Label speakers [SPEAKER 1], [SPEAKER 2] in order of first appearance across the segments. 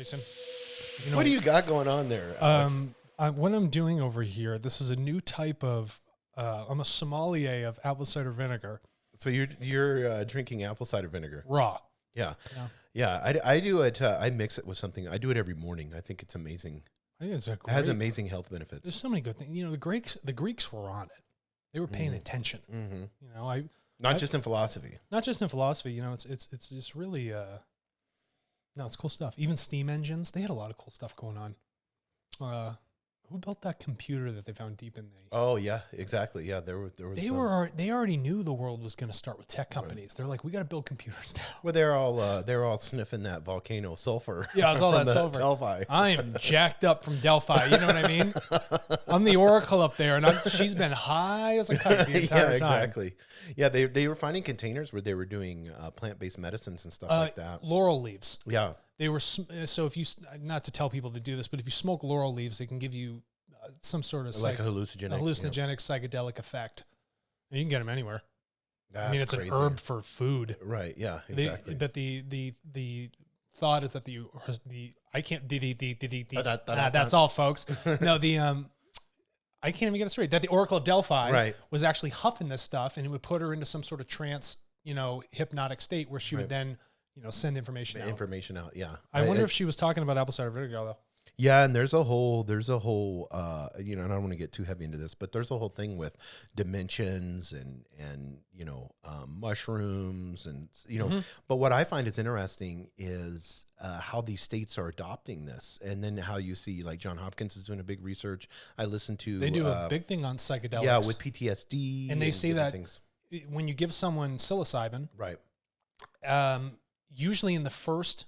[SPEAKER 1] Jason.
[SPEAKER 2] What do you got going on there, Alex?
[SPEAKER 1] What I'm doing over here, this is a new type of, I'm a sommelier of apple cider vinegar.
[SPEAKER 2] So you're drinking apple cider vinegar.
[SPEAKER 1] Raw.
[SPEAKER 2] Yeah. I do it. I mix it with something. I do it every morning. I think it's amazing.
[SPEAKER 1] I think it's
[SPEAKER 2] It has amazing health benefits.
[SPEAKER 1] There's so many good things. The Greeks were on it. They were paying attention.
[SPEAKER 2] Mm-hmm. Not just in philosophy.
[SPEAKER 1] Not just in philosophy. It's just really, no, it's cool stuff. Even steam engines, they had a lot of cool stuff going on. Who built that computer that they found deep in the?
[SPEAKER 2] Oh yeah, exactly. Yeah, there was.
[SPEAKER 1] They already knew the world was going to start with tech companies. Right. They're like, we got to build computers now.
[SPEAKER 2] Well, they're all sniffing that volcano sulfur.
[SPEAKER 1] Yeah, it's all that sulfur.
[SPEAKER 2] Delphi.
[SPEAKER 1] I am jacked up from Delphi. You know what I mean? I'm the oracle up there, and she's been high as a kite the entire time.
[SPEAKER 2] Exactly. Yeah, they were finding containers where they were doing plant-based medicines and stuff like that.
[SPEAKER 1] Laurel leaves.
[SPEAKER 2] Yeah.
[SPEAKER 1] They were so if you, not to tell people to do this, but if you smoke laurel leaves, they can give you some sort of
[SPEAKER 2] like a hallucinogenic
[SPEAKER 1] psychedelic effect. And you can get them anywhere.
[SPEAKER 2] That's
[SPEAKER 1] it's crazy. An herb for food,
[SPEAKER 2] right? Yeah, exactly.
[SPEAKER 1] But the thought is that that's all, folks. No, I can't even get it straight. That the Oracle of Delphi was actually huffing this stuff, and it would put her into some sort of trance, hypnotic state where she would then, send information out.
[SPEAKER 2] Yeah.
[SPEAKER 1] I wonder if she was talking about apple cider vinegar though.
[SPEAKER 2] Yeah, and there's a whole, and I don't want to get too heavy into this, but there's a whole thing with dimensions and mushrooms and, but what I find is interesting is how these states are adopting this. And then how you see like John Hopkins is doing a big research. I listen to.
[SPEAKER 1] They do a big thing on psychedelics.
[SPEAKER 2] Yeah, with PTSD.
[SPEAKER 1] And they say that when you give someone psilocybin,
[SPEAKER 2] right,
[SPEAKER 1] usually in the first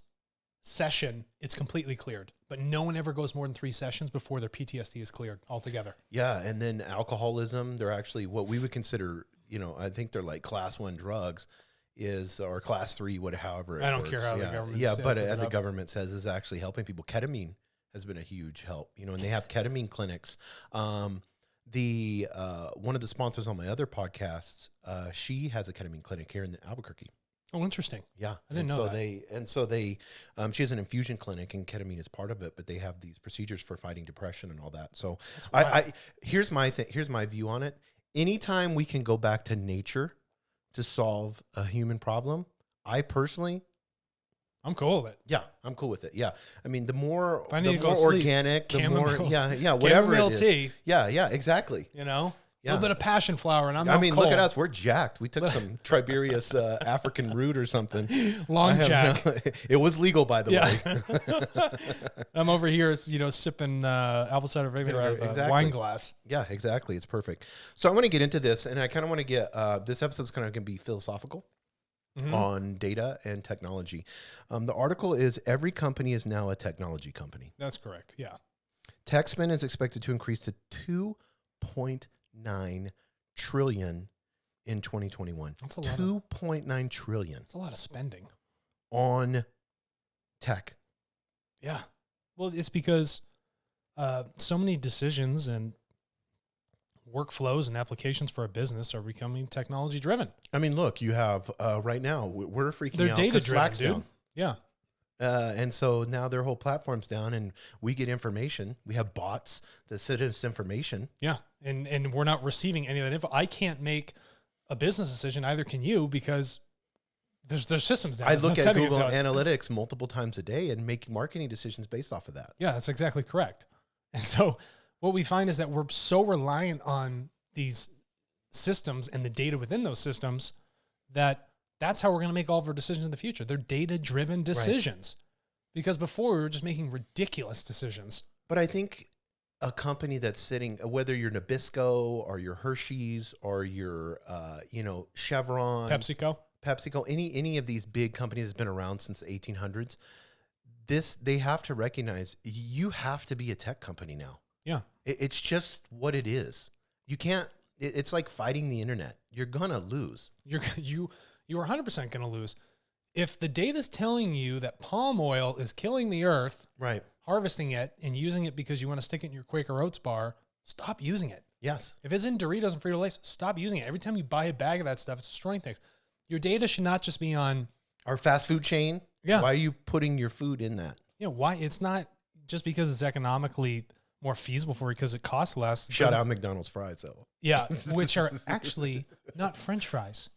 [SPEAKER 1] session, it's completely cleared, but no one ever goes more than 3 sessions before their PTSD is cleared altogether.
[SPEAKER 2] Yeah. And then alcoholism, they're actually what we would consider, I think they're like class 1 drugs or class 3, however it
[SPEAKER 1] I don't
[SPEAKER 2] works.
[SPEAKER 1] care how the government
[SPEAKER 2] says but
[SPEAKER 1] the
[SPEAKER 2] government says is actually helping people. Ketamine has been a huge help, and they have ketamine clinics. One of the sponsors on my other podcasts, she has a ketamine clinic here in Albuquerque.
[SPEAKER 1] Oh, interesting.
[SPEAKER 2] Yeah.
[SPEAKER 1] I didn't know that.
[SPEAKER 2] She has an infusion clinic and ketamine is part of it, but they have these procedures for fighting depression and all that. So here's my view on it. Anytime we can go back to nature to solve a human problem, I'm cool with it. Yeah, I'm cool with it. Yeah. I mean, the more organic, the more, whatever it is. Tea. Yeah, exactly.
[SPEAKER 1] A little bit of passion flower, and cold.
[SPEAKER 2] Look at us. We're jacked. We took some Tiberius African root or something.
[SPEAKER 1] Long jack.
[SPEAKER 2] It was legal, by the way.
[SPEAKER 1] I'm over here, sipping apple cider vinegar out of a wine glass.
[SPEAKER 2] Yeah, exactly. It's perfect. So I want to get into this, and I kind of want to get, this episode's kind of going to be philosophical on data and technology. The article is, every company is now a technology company.
[SPEAKER 1] That's correct, yeah.
[SPEAKER 2] Tech spend is expected to increase to 2.9 trillion in 2021.
[SPEAKER 1] That's a lot.
[SPEAKER 2] 2.9 trillion.
[SPEAKER 1] That's a lot of spending
[SPEAKER 2] on tech.
[SPEAKER 1] Yeah. Well, it's because so many decisions and workflows and applications for a business are becoming technology driven.
[SPEAKER 2] I mean, look, you have right now we're freaking out.
[SPEAKER 1] They're data driven, dude.
[SPEAKER 2] Down.
[SPEAKER 1] Yeah.
[SPEAKER 2] And so now their whole platform's down, and we get information. We have bots that send us information.
[SPEAKER 1] Yeah, and we're not receiving any of that info. I can't make a business decision, either can you, because there's systems down.
[SPEAKER 2] I look at Google Analytics multiple times a day and make marketing decisions based off of that.
[SPEAKER 1] Yeah, that's exactly correct. And so what we find is that we're so reliant on these systems and the data within those systems that's how we're going to make all of our decisions in the future. They're data-driven decisions. Right. Because before we were just making ridiculous decisions.
[SPEAKER 2] But I think a company that's sitting, whether you're Nabisco or your Hershey's or your, Chevron, PepsiCo, any of these big companies that's been around since the 1800s, they have to recognize you have to be a tech company now.
[SPEAKER 1] Yeah.
[SPEAKER 2] It's just what it is. You can't, it's like fighting the internet. You're going to lose.
[SPEAKER 1] You are 100% going to lose. If the data is telling you that palm oil is killing the earth,
[SPEAKER 2] right,
[SPEAKER 1] harvesting it and using it because you want to stick it in your Quaker Oats bar, stop using it.
[SPEAKER 2] Yes.
[SPEAKER 1] If it's in Doritos and Frito-Lays, stop using it. Every time you buy a bag of that stuff, it's destroying things. Your data should not just be on
[SPEAKER 2] our fast food chain.
[SPEAKER 1] Yeah.
[SPEAKER 2] Why are you putting your food in that?
[SPEAKER 1] You know, why it's not just because it's economically more feasible for you because it costs less.
[SPEAKER 2] Shout out McDonald's fries, though.
[SPEAKER 1] Yeah, which are actually not French fries.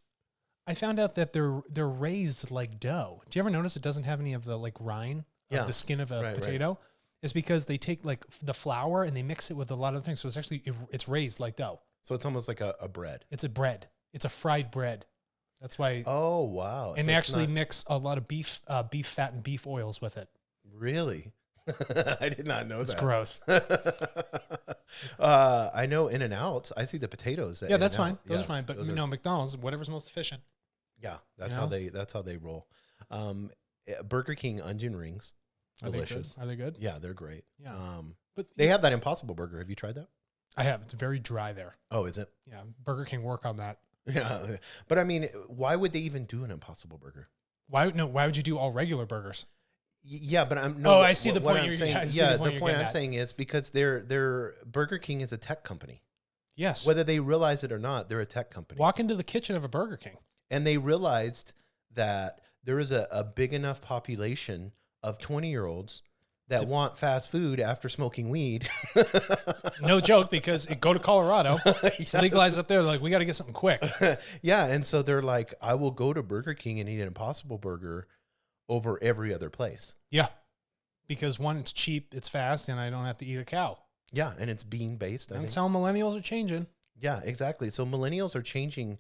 [SPEAKER 1] I found out that they're raised like dough. Do you ever notice it doesn't have any of the like rind of the skin of a potato? Right. It's because they take like the flour and they mix it with a lot of things. So it's actually, it's raised like dough.
[SPEAKER 2] So it's almost like a bread.
[SPEAKER 1] It's a bread. It's a fried bread. That's why.
[SPEAKER 2] Oh, wow.
[SPEAKER 1] And so they actually mix a lot of beef fat and beef oils with it.
[SPEAKER 2] Really? I did not know
[SPEAKER 1] it's
[SPEAKER 2] that.
[SPEAKER 1] It's gross.
[SPEAKER 2] I know In-N-Out. I see the potatoes.
[SPEAKER 1] Yeah, that's fine. Those are fine. But you know, McDonald's, whatever's most efficient.
[SPEAKER 2] Yeah, that's how they roll. Burger King onion rings. Delicious.
[SPEAKER 1] Are they good?
[SPEAKER 2] Yeah, they're great.
[SPEAKER 1] Yeah.
[SPEAKER 2] But they have that Impossible Burger. Have you tried that?
[SPEAKER 1] I have. It's very dry there.
[SPEAKER 2] Oh, is it?
[SPEAKER 1] Yeah. Burger King work on that.
[SPEAKER 2] Yeah. But I mean, why would they even do an Impossible Burger?
[SPEAKER 1] Why would you do all regular burgers?
[SPEAKER 2] Yeah, but I'm
[SPEAKER 1] I see the point you're saying.
[SPEAKER 2] Yeah, the point I'm saying is because they're Burger King is a tech company.
[SPEAKER 1] Yes.
[SPEAKER 2] Whether they realize it or not, they're a tech company.
[SPEAKER 1] Walk into the kitchen of a Burger King.
[SPEAKER 2] And they realized that there is a big enough population of 20-year-olds that want fast food after smoking weed.
[SPEAKER 1] No joke, because go to Colorado. It's legalized up there. They're like, we got to get something quick.
[SPEAKER 2] Yeah, and so they're like, I will go to Burger King and eat an Impossible Burger over every other place.
[SPEAKER 1] Yeah, because one, it's cheap, it's fast, and I don't have to eat a cow.
[SPEAKER 2] Yeah, and it's bean-based.
[SPEAKER 1] That's how millennials are changing.
[SPEAKER 2] Yeah, exactly. So millennials are changing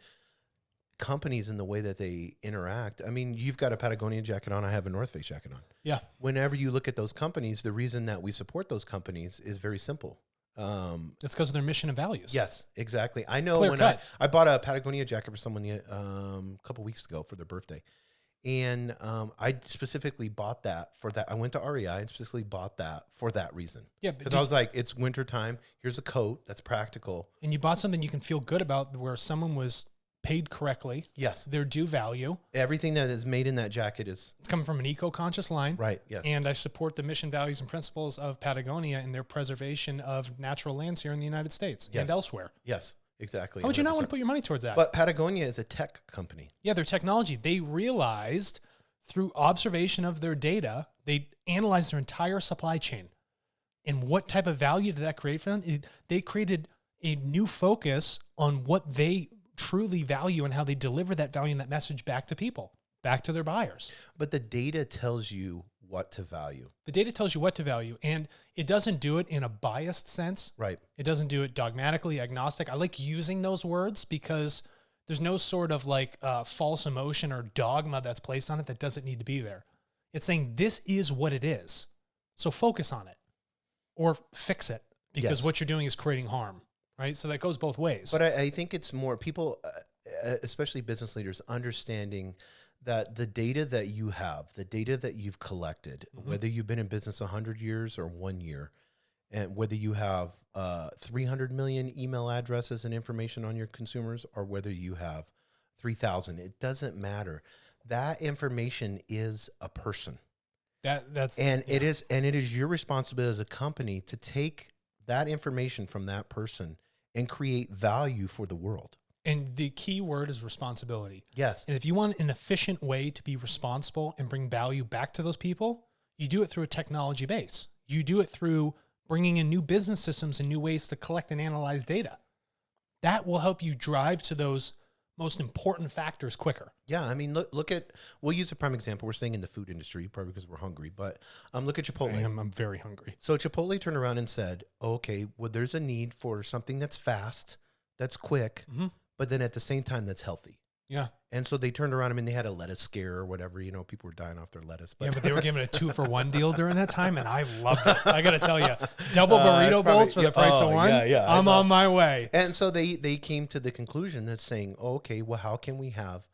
[SPEAKER 2] companies in the way that they interact. I mean, you've got a Patagonia jacket on. I have a North Face jacket on.
[SPEAKER 1] Yeah.
[SPEAKER 2] Whenever you look at those companies, the reason that we support those companies is very simple.
[SPEAKER 1] It's because of their mission and values.
[SPEAKER 2] Yes, exactly. I know
[SPEAKER 1] Clear
[SPEAKER 2] when
[SPEAKER 1] cut.
[SPEAKER 2] I bought a Patagonia jacket for someone a couple weeks ago for their birthday. And I specifically bought that for that. I went to REI and specifically bought that for that reason.
[SPEAKER 1] Yeah.
[SPEAKER 2] Because I was like, it's winter time. Here's a coat that's practical.
[SPEAKER 1] And you bought something you can feel good about where someone was paid correctly.
[SPEAKER 2] Yes.
[SPEAKER 1] Their due value.
[SPEAKER 2] Everything that is made in that jacket is...
[SPEAKER 1] It's coming from an eco-conscious line.
[SPEAKER 2] Right, yes.
[SPEAKER 1] And I support the mission, values, and principles of Patagonia and their preservation of natural lands here in the United States and elsewhere.
[SPEAKER 2] Yes, exactly.
[SPEAKER 1] How would you not want to put your money towards that?
[SPEAKER 2] But Patagonia is a tech company.
[SPEAKER 1] Yeah, their technology. They realized through observation of their data, they analyzed their entire supply chain. And what type of value did that create for them? They created a new focus on what they truly value and how they deliver that value and that message back to people, back to their buyers.
[SPEAKER 2] But the data tells you what to value.
[SPEAKER 1] The data tells you what to value, and it doesn't do it in a biased sense.
[SPEAKER 2] Right.
[SPEAKER 1] It doesn't do it dogmatically, agnostic. I like using those words because there's no sort of like false emotion or dogma that's placed on it that doesn't need to be there. It's saying this is what it is. So focus on it or fix it because what you're doing is creating harm. Right. So that goes both ways.
[SPEAKER 2] But I think it's more people, especially business leaders, understanding that the data that you have, the data that you've collected, whether you've been in business 100 years or 1 year, and whether you have 300 million email addresses and information on your consumers or whether you have 3,000, it doesn't matter. That information is a person. It is your responsibility as a company to take that information from that person and create value for the world.
[SPEAKER 1] And the key word is responsibility.
[SPEAKER 2] Yes.
[SPEAKER 1] And if you want an efficient way to be responsible and bring value back to those people, you do it through a technology base. You do it through bringing in new business systems and new ways to collect and analyze data. That will help you drive to those most important factors quicker.
[SPEAKER 2] Yeah, I mean, look at, we'll use a prime example. We're staying in the food industry, probably because we're hungry, but look at Chipotle.
[SPEAKER 1] I'm very hungry.
[SPEAKER 2] So Chipotle turned around and said, okay, well, there's a need for something that's fast, that's quick, but then at the same time, that's healthy.
[SPEAKER 1] Yeah.
[SPEAKER 2] And so they turned around, I mean, they had a lettuce scare or whatever, you know, people were dying off their lettuce. But,
[SPEAKER 1] yeah, but they were giving a 2-for-1 deal during that time, and I loved it. I got to tell you, double burrito bowls for the price of one. Yeah, I'm on my way.
[SPEAKER 2] And so they came to the conclusion that's saying, oh, okay, well, how can we have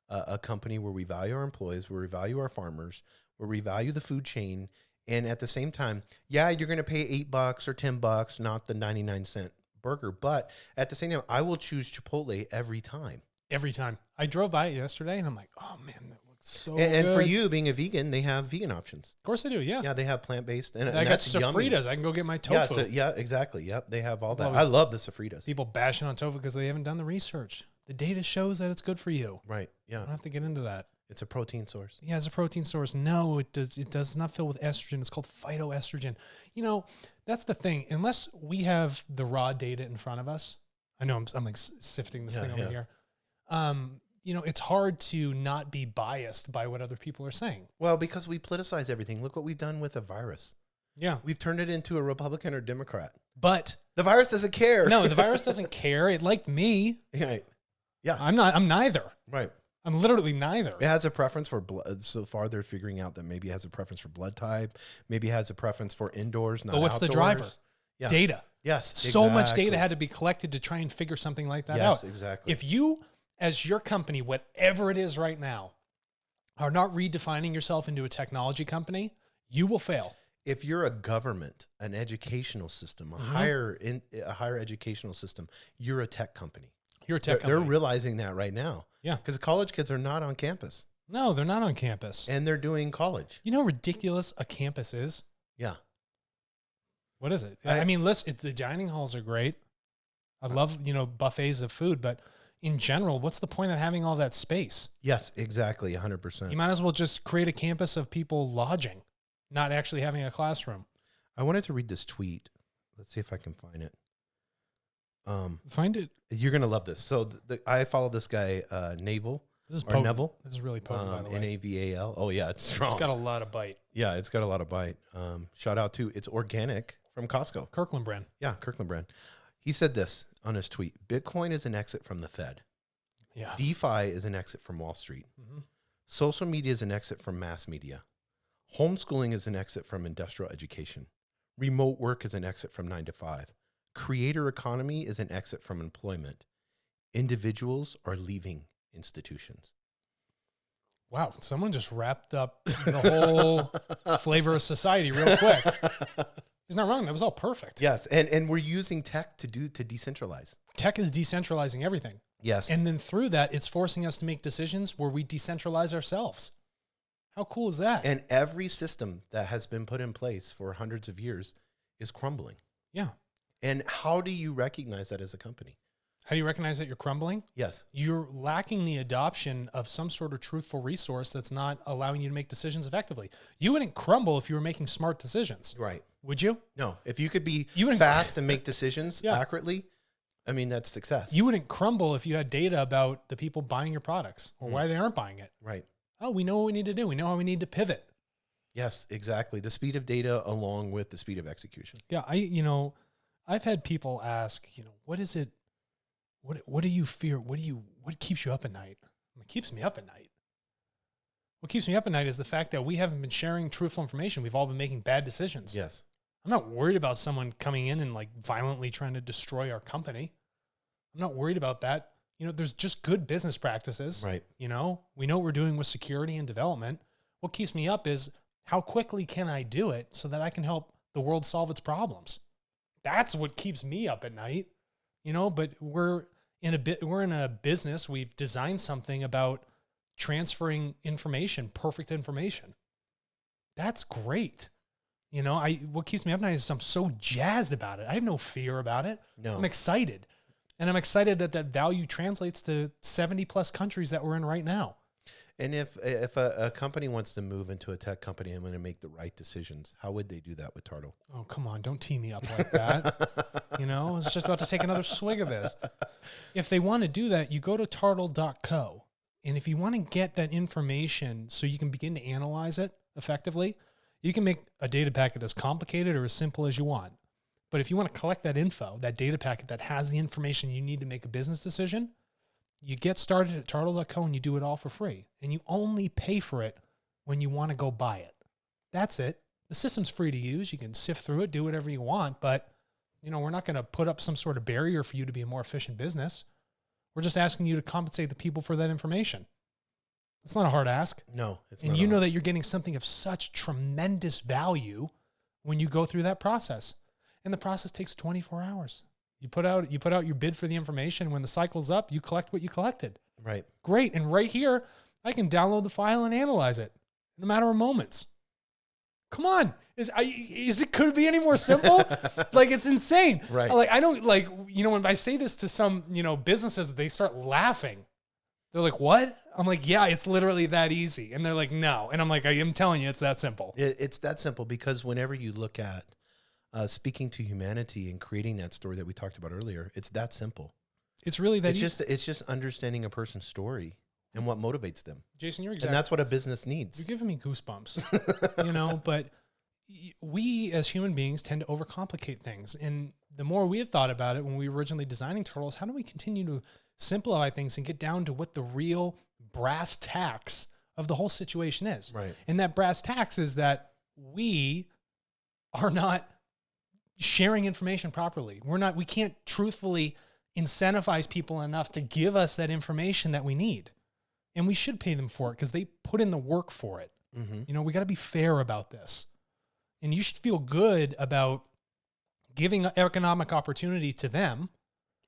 [SPEAKER 2] a company where we value our employees, where we value our farmers, where we value the food chain, and at the same time, yeah, you're going to pay $8 or $10, not the 99-cent burger, but at the same time, I will choose Chipotle every time.
[SPEAKER 1] Every time. I drove by it yesterday, and I'm like, oh, man, that looks so good.
[SPEAKER 2] And for you, being a vegan, they have vegan options.
[SPEAKER 1] Of course they do, yeah.
[SPEAKER 2] Yeah, they have plant-based. And
[SPEAKER 1] I got
[SPEAKER 2] that's
[SPEAKER 1] sofritas.
[SPEAKER 2] yummy.
[SPEAKER 1] I can go get my tofu.
[SPEAKER 2] Yeah, exactly. Yep, they have all that. I love the sofritas.
[SPEAKER 1] People bashing on tofu because they haven't done the research. The data shows that it's good for you.
[SPEAKER 2] Right, yeah.
[SPEAKER 1] I don't have to get into that.
[SPEAKER 2] It's a protein source.
[SPEAKER 1] Yeah, it's a protein source. No, it does not fill with estrogen. It's called phytoestrogen. You know, that's the thing. Unless we have the raw data in front of us, I know I'm like sifting this thing over here. You know, it's hard to not be biased by what other people are saying.
[SPEAKER 2] Well, because we politicize everything. Look what we've done with a virus.
[SPEAKER 1] Yeah.
[SPEAKER 2] We've turned it into a Republican or Democrat.
[SPEAKER 1] But
[SPEAKER 2] the virus doesn't care.
[SPEAKER 1] No, the virus doesn't care. It liked me.
[SPEAKER 2] Right. Yeah.
[SPEAKER 1] I'm neither.
[SPEAKER 2] Right.
[SPEAKER 1] I'm literally neither.
[SPEAKER 2] It has a preference for blood. So far, they're figuring out that maybe it has a preference for blood type. Maybe it has a preference for indoors, not outdoors.
[SPEAKER 1] But what's the driver?
[SPEAKER 2] Yeah.
[SPEAKER 1] Data.
[SPEAKER 2] Yes.
[SPEAKER 1] So much data had to be collected to try and figure something like that out.
[SPEAKER 2] Yes, exactly.
[SPEAKER 1] If you, as your company, whatever it is right now, are not redefining yourself into a technology company, you will fail.
[SPEAKER 2] If you're a government, an educational system, a higher educational system, you're a tech company.
[SPEAKER 1] You're a tech company.
[SPEAKER 2] They're realizing that right now.
[SPEAKER 1] Yeah.
[SPEAKER 2] Because college kids are not on campus.
[SPEAKER 1] No, they're not on campus.
[SPEAKER 2] And they're doing college.
[SPEAKER 1] You know how ridiculous a campus is?
[SPEAKER 2] Yeah.
[SPEAKER 1] What is it? I mean, listen, the dining halls are great. I love, buffets of food, but in general, what's the point of having all that space?
[SPEAKER 2] Yes, exactly. 100%.
[SPEAKER 1] You might as well just create a campus of people lodging, not actually having a classroom.
[SPEAKER 2] I wanted to read this tweet. Let's see if I can find it.
[SPEAKER 1] Find it.
[SPEAKER 2] You're going to love this. So I follow this guy, Neville.
[SPEAKER 1] This is
[SPEAKER 2] or Neville.
[SPEAKER 1] This is really potent, by the way.
[SPEAKER 2] Naval. Oh, yeah, it's strong.
[SPEAKER 1] It's got a lot of bite.
[SPEAKER 2] Yeah, it's got a lot of bite. Shout out to, it's organic from Costco.
[SPEAKER 1] Kirkland brand.
[SPEAKER 2] Yeah, Kirkland brand. He said this on his tweet. Bitcoin is an exit from the Fed.
[SPEAKER 1] Yeah.
[SPEAKER 2] DeFi is an exit from Wall Street.
[SPEAKER 1] Mm-hmm.
[SPEAKER 2] Social media is an exit from mass media. Homeschooling is an exit from industrial education. Remote work is an exit from 9 to 5. Creator economy is an exit from employment. Individuals are leaving institutions.
[SPEAKER 1] Wow, someone just wrapped up the whole flavor of society real quick. He's not wrong. That was all perfect.
[SPEAKER 2] Yes, and we're using tech to decentralize.
[SPEAKER 1] Tech is decentralizing everything.
[SPEAKER 2] Yes.
[SPEAKER 1] And then through that, it's forcing us to make decisions where we decentralize ourselves. How cool is that?
[SPEAKER 2] And every system that has been put in place for hundreds of years is crumbling.
[SPEAKER 1] Yeah.
[SPEAKER 2] And how do you recognize that as a company?
[SPEAKER 1] How do you recognize that you're crumbling?
[SPEAKER 2] Yes.
[SPEAKER 1] You're lacking the adoption of some sort of truthful resource that's not allowing you to make decisions effectively. You wouldn't crumble if you were making smart decisions.
[SPEAKER 2] Right.
[SPEAKER 1] Would you?
[SPEAKER 2] No. If you could be fast and make decisions accurately, I mean, that's success.
[SPEAKER 1] You wouldn't crumble if you had data about the people buying your products or why they aren't buying it.
[SPEAKER 2] Right.
[SPEAKER 1] Oh, we know what we need to do. We know how we need to pivot.
[SPEAKER 2] Yes, exactly. The speed of data along with the speed of execution.
[SPEAKER 1] Yeah. I've had people ask, what is it? What do you fear? What keeps you up at night? What keeps me up at night? What keeps me up at night is the fact that we haven't been sharing truthful information. We've all been making bad decisions.
[SPEAKER 2] Yes.
[SPEAKER 1] I'm not worried about someone coming in and violently trying to destroy our company. I'm not worried about that. There's just good business practices.
[SPEAKER 2] Right.
[SPEAKER 1] We know what we're doing with security and development. What keeps me up is how quickly can I do it so that I can help the world solve its problems. That's what keeps me up at night. But we're in a business. We've designed something about transferring information, perfect information. That's great. What keeps me up at night is I'm so jazzed about it. I have no fear about it.
[SPEAKER 2] No.
[SPEAKER 1] I'm excited. And I'm excited that value translates to 70 plus countries that we're in right now.
[SPEAKER 2] And if a company wants to move into a tech company and want to make the right decisions, how would they do that with TARTLE?
[SPEAKER 1] Oh, come on. Don't tee me up like that. I was just about to take another swig of this. If they want to do that, you go to tartle.co. And if you want to get that information so you can begin to analyze it effectively, you can make a data packet as complicated or as simple as you want. But if you want to collect that info, that data packet that has the information you need to make a business decision, you get started at tartle.co and you do it all for free. And you only pay for it when you want to go buy it. That's it. The system's free to use. You can sift through it, do whatever you want, but we're not going to put up some sort of barrier for you to be a more efficient business. We're just asking you to compensate the people for that information. It's not a hard ask.
[SPEAKER 2] No, it's
[SPEAKER 1] not. And you know that you're getting something of such tremendous value when you go through that process. And the process takes 24 hours. You put out your bid for the information. When the cycle's up, you collect what you collected.
[SPEAKER 2] Right.
[SPEAKER 1] Great. And right here, I can download the file and analyze it in a matter of moments. Come on. Could it be any more simple? It's insane.
[SPEAKER 2] Right.
[SPEAKER 1] I don't when I say this to some, businesses, they start laughing. They're like, what? I'm like, yeah, it's literally that easy. And they're like, no. And I'm like, I am telling you, it's that simple.
[SPEAKER 2] It's that simple, because whenever you look at speaking to humanity and creating that story that we talked about earlier, it's that simple.
[SPEAKER 1] It's really that
[SPEAKER 2] It's just understanding a person's story and what motivates them.
[SPEAKER 1] Jason, you're exactly.
[SPEAKER 2] And that's what a business needs.
[SPEAKER 1] You're giving me goosebumps, but we as human beings tend to overcomplicate things. And the more we had thought about it when we were originally designing Turtles, how do we continue to simplify things and get down to what the real brass tacks of the whole situation is?
[SPEAKER 2] Right.
[SPEAKER 1] And that brass tacks is that we are not sharing information properly. We can't truthfully incentivize people enough to give us that information that we need. And we should pay them for it because they put in the work for it.
[SPEAKER 2] Mm-hmm.
[SPEAKER 1] We got to be fair about this. And you should feel good about giving economic opportunity to them.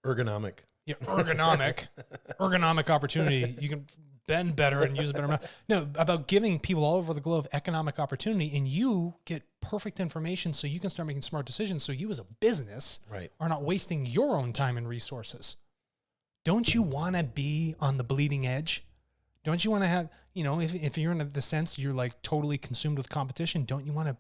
[SPEAKER 2] Ergonomic.
[SPEAKER 1] Yeah, ergonomic opportunity. You can bend better and use a better amount. No, about giving people all over the globe economic opportunity, and you get perfect information so you can start making smart decisions. So you as a business are not wasting your own time and resources. Don't you want to be on the bleeding edge? Don't you want to have, if you're in the sense you're like totally consumed with competition, don't you want to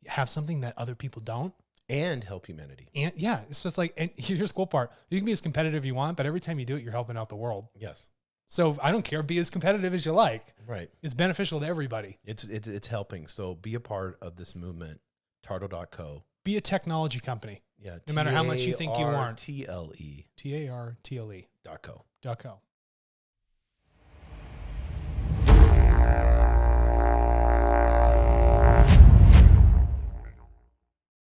[SPEAKER 1] have something that other people don't?
[SPEAKER 2] And help humanity.
[SPEAKER 1] And yeah, it's just like, and here's the cool part. You can be as competitive you want, but every time you do it, you're helping out the world.
[SPEAKER 2] Yes.
[SPEAKER 1] So I don't care. Be as competitive as you like.
[SPEAKER 2] Right.
[SPEAKER 1] It's beneficial to everybody.
[SPEAKER 2] It's helping. So be a part of this movement. TARTLE.co.
[SPEAKER 1] Be a technology company.
[SPEAKER 2] Yeah.
[SPEAKER 1] No matter how much you think you aren't.
[SPEAKER 2] TARTLE.
[SPEAKER 1] TARTLE.
[SPEAKER 2] .co.
[SPEAKER 1] .co.